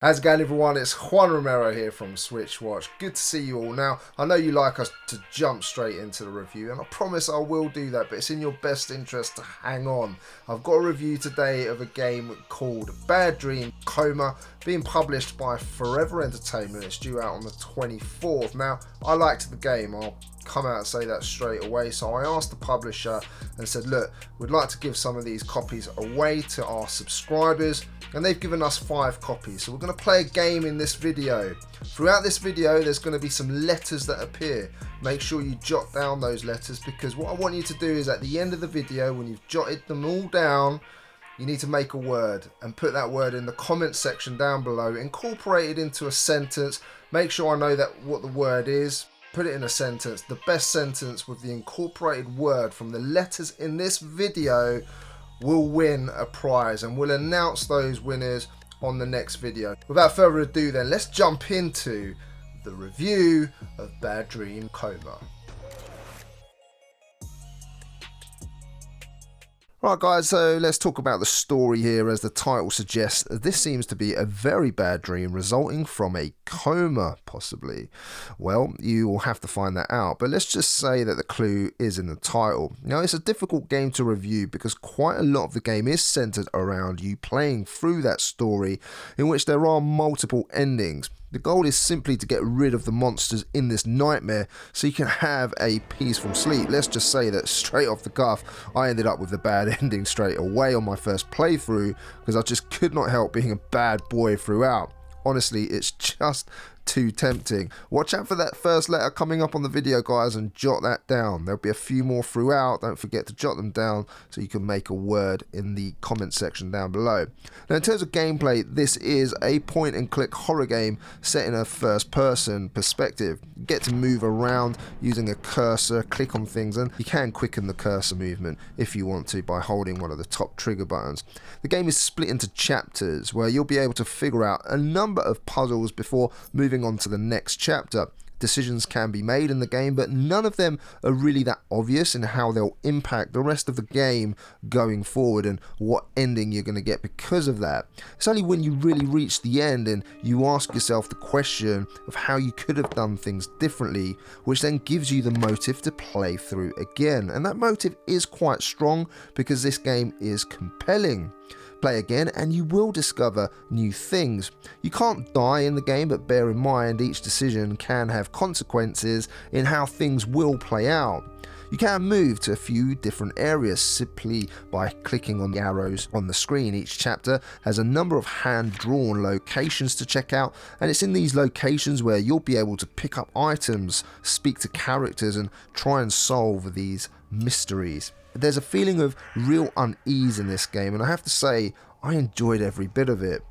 How's it going, everyone? It's Juan Romero here from Switch Watch. Good to see you all. Now, I know you like us to jump straight into the review, and I promise I will do that, but it's in your best interest to hang on. I've got a review today of a game called Bad Dream Coma, being published by Forever Entertainment. It's due out on the 24th. Now, I liked the game. I'll come out and say that straight away. So I asked the publisher and said, look, we'd like to give some of these copies away to our subscribers, and they've given us 5 copies. So we're going to play a game in this video. Throughout this video, there's going to be some letters that appear. Make sure you jot down those letters, because what I want you to do is at the end of the video, when you've jotted them all down, you need to make a word and put that word in the comment section down below. Incorporate it into a sentence. Make sure I know that what the word is. Put it in a sentence. The best sentence with the incorporated word from the letters in this video will win a prize, and we'll announce those winners on the next video. Without further ado then, let's jump into the review of Bad Dream Coma. Right guys, so let's talk about the story here. As the title suggests, this seems to be a very bad dream resulting from a coma, possibly. Well, you will have to find that out, but let's just say that the clue is in the title. Now, it's a difficult game to review because quite a lot of the game is centered around you playing through that story, in which there are multiple endings. The goal is simply to get rid of the monsters in this nightmare so you can have a peaceful sleep. Let's just say that straight off the cuff, I ended up with the bad ending straight away on my first playthrough because I just could not help being a bad boy throughout. Honestly, it's just too tempting. Watch out for that first letter coming up on the video, guys, and jot that down. There'll be a few more throughout. Don't forget to jot them down so you can make a word in the comment section down below. Now, in terms of gameplay, this is a point and click horror game set in a first person perspective. You get to move around using a cursor, click on things, and you can quicken the cursor movement if you want to by holding one of the top trigger buttons. The game is split into chapters where you'll be able to figure out a number of puzzles before moving on to the next chapter. Decisions can be made in the game, but none of them are really that obvious in how they'll impact the rest of the game going forward and what ending you're going to get because of that. It's only when you really reach the end and you ask yourself the question of how you could have done things differently, which then gives you the motive to play through again. And that motive is quite strong because this game is compelling. Play again and you will discover new things. You can't die in the game, but bear in mind each decision can have consequences in how things will play out. You can move to a few different areas simply by clicking on the arrows on the screen. Each chapter has a number of hand-drawn locations to check out, and it's in these locations where you'll be able to pick up items, speak to characters, and try and solve these mysteries. There's a feeling of real unease in this game, and I have to say I enjoyed every bit of it.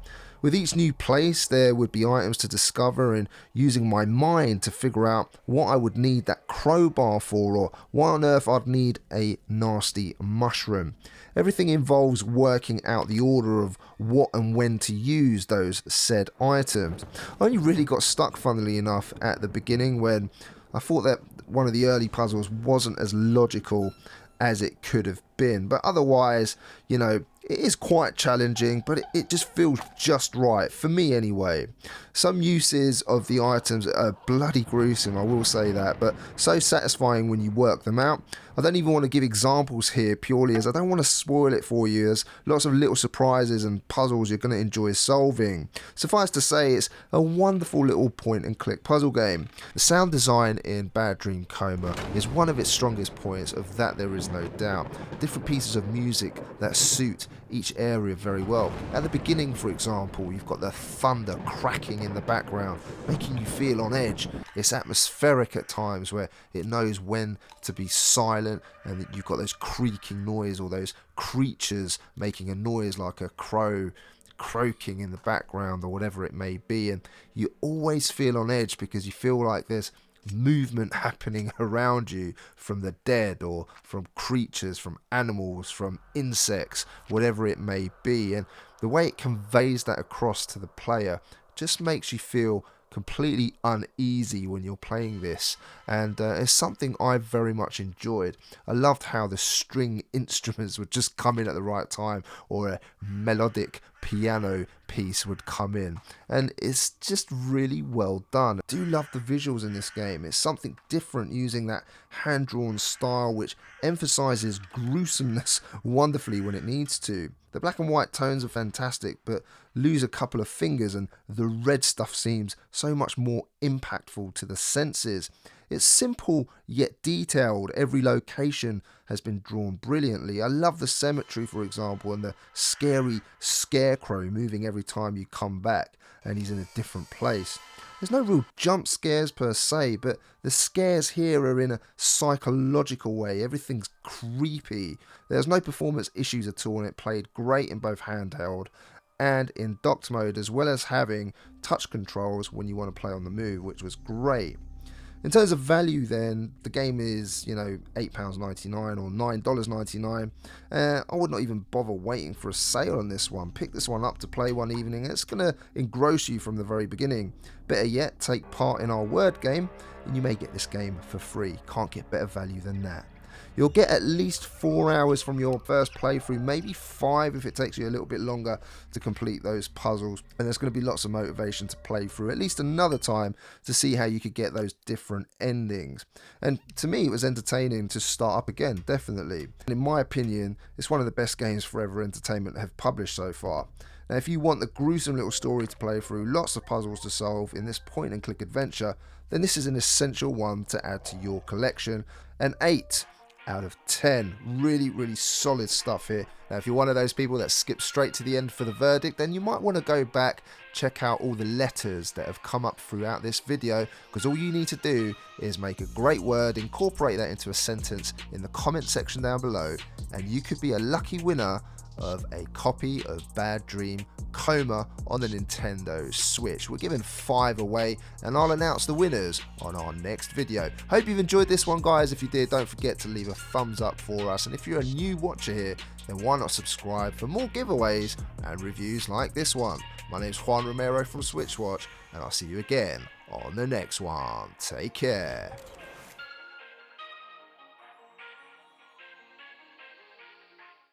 With each new place there would be items to discover, and using my mind to figure out what I would need that crowbar for, or why on earth I'd need a nasty mushroom. Everything involves working out the order of what and when to use those said items. I only really got stuck, funnily enough, at the beginning when I thought that one of the early puzzles wasn't as logical as it could have been, but otherwise, you know, it is quite challenging, but it just feels just right, for me anyway. Some uses of the items are bloody gruesome, I will say that, but so satisfying when you work them out. I don't even want to give examples here purely as I don't want to spoil it for you. There's lots of little surprises and puzzles you're going to enjoy solving. Suffice to say, it's a wonderful little point and click puzzle game. The sound design in Bad Dream Coma is one of its strongest points, of that there is no doubt. Different pieces of music that suit each area very well. At the beginning, for example, you've got the thunder cracking in the background, making you feel on edge. It's atmospheric at times where it knows when to be silent, and you've got those creaking noise or those creatures making a noise like a crow croaking in the background or whatever it may be, and you always feel on edge because you feel like there's movement happening around you from the dead or from creatures, from animals, from insects, whatever it may be. And the way it conveys that across to the player just makes you feel completely uneasy when you're playing this, and it's something I very much enjoyed. I loved how the string instruments would just come in at the right time, or a melodic piano piece would come in, and it's just really well done. I do love the visuals in this game. It's something different, using that hand-drawn style which emphasizes gruesomeness wonderfully when it needs to. The black and white tones are fantastic, but lose a couple of fingers and the red stuff seems so much more impactful to the senses. It's simple yet detailed. Every location has been drawn brilliantly. I love the cemetery, for example, and the scary scarecrow moving every time you come back and he's in a different place. There's no real jump scares per se, but the scares here are in a psychological way. Everything's creepy. There's no performance issues at all, and it played great in both handheld and in docked mode, as well as having touch controls when you want to play on the move, which was great. In terms of value then, the game is, £8.99 or $9.99. I would not even bother waiting for a sale on this one. Pick this one up to play one evening. It's going to engross you from the very beginning. Better yet, take part in our word game and you may get this game for free. Can't get better value than that. You'll get at least 4 hours from your first playthrough, maybe 5 if it takes you a little bit longer to complete those puzzles. And there's going to be lots of motivation to play through at least another time to see how you could get those different endings. And to me, it was entertaining to start up again, definitely. And in my opinion, it's one of the best games Forever Entertainment have published so far. Now, if you want the gruesome little story to play through, lots of puzzles to solve in this point-and-click adventure, then this is an essential one to add to your collection. An 8 out of 10. Really solid stuff here. Now, if you're one of those people that skip straight to the end for the verdict, then you might want to go back, check out all the letters that have come up throughout this video, because all you need to do is make a great word, incorporate that into a sentence in the comment section down below, and you could be a lucky winner of a copy of Bad Dream Coma on the Nintendo Switch. We're giving 5 away, and I'll announce the winners on our next video. Hope you've enjoyed this one, guys. If you did, don't forget to leave a thumbs up for us, and if you're a new watcher here, then why not subscribe for more giveaways and reviews like this one. My name's Juan Romero from Switchwatch, and I'll see you again on the next one. Take care.